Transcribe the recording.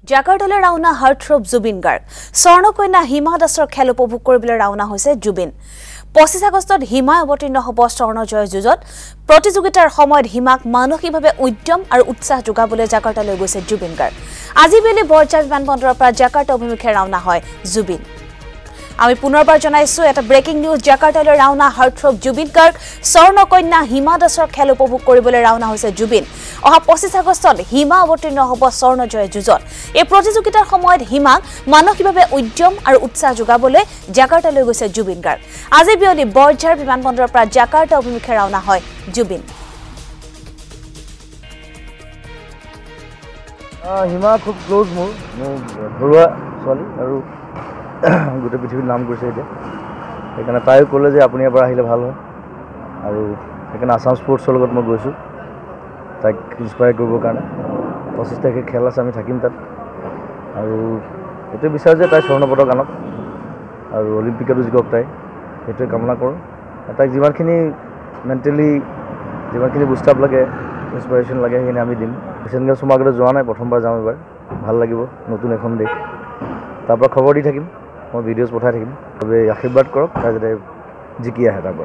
জাকাৰ্টালৈ ৰাওনা হাৰ্টথ্ৰব জুবিন গাৰ্গ স্বৰ্ণকন্যা হিমা দাসৰ খেল উপভোগ কৰিবলৈ ৰাওনা হৈছে জুবিন 25 আগষ্টত হিমা অৱতীৰ্ণ হ'ব স্বৰ্ণজয় যুঁজত প্ৰতিযোগিতাৰ সময়ত হিমাক মানসিকভাৱে উদ্যম আৰু উৎসাহ যোগাবলৈ জাকাৰ্টালৈ গৈছে জুবিন গাৰ্গ আজি বেলি বৰঝাৰ বিমানবন্দৰৰ পৰা জাকাৰ্টা অভিমুখে ৰাওনা হয় জুবিন আমি পুনৰবাৰ জনাইছো এটা ব্ৰেকিং নিউজ জাকাৰ্টালৈ ৰাওনা হাৰ্টথ্ৰব জুবিন গাৰ্গ স্বৰ্ণকন্যা হিমা দাসৰ খেল উপভোগ কৰিবলৈ ৰাওনা হৈছে জুবিন অহা 25 আগষ্টত হিমা অৱতীৰ্ণ হ'ব স্বৰ্ণজয় যুঁজত এই প্ৰতিযোগিতাৰ সময়ত হিমাক মানসিকভাৱে উদ্যম আৰু উৎসাহ যোগাবলৈ জাকাৰ্টালৈ গৈছে জুবিন গাৰ্গ আজি বিয়লি বৰঝাৰ বিমানবন্দৰৰ পৰা জাকাৰ্টা অভিমুখে ৰাওনা হয় জুবিন হিমা খুব ক্লোজ মোৰ ঘৰুৱা ছোৱালী আৰু গোটেই পৃথিৱীৰ নাম কৰিছে এতিয়া সেইকাৰণে তাইও ক'লে যে আপুনি এবাৰ আহিলে ভাল হয় আৰু সেইকাৰণে আছাম স্পৰ্টছৰ লগত মই গৈছোঁ তাইক ইনস্পায়াৰ কৰিবৰ কাৰণে 25 তাৰিখে খেল আছে আমি থাকিম তাত আৰু এইটোৱে বিচাৰোঁ যে তাই স্বৰ্ণ পদক আনক আৰু অলিম্পিকতো জিকক তাই সেইটোৱে কামনা কৰোঁ তাইক যিমানখিনি মেণ্টেলি যিমানখিনি বুষ্টাপ লাগে ইনস্পাইৰেশ্যন লাগে সেইখিনি আমি দিম এছিয়ান গেমছ মই আগতে যোৱা নাই প্ৰথমবাৰ যাম এবাৰ ভাল লাগিব নতুন এখন দেশ তাৰ পৰা খবৰ দি থাকিম মই ভিডিঅ'জ পঠাই থাকিম চবেই আশীৰ্বাদ কৰক তাই যাতে জিকি আহে তাৰ পৰা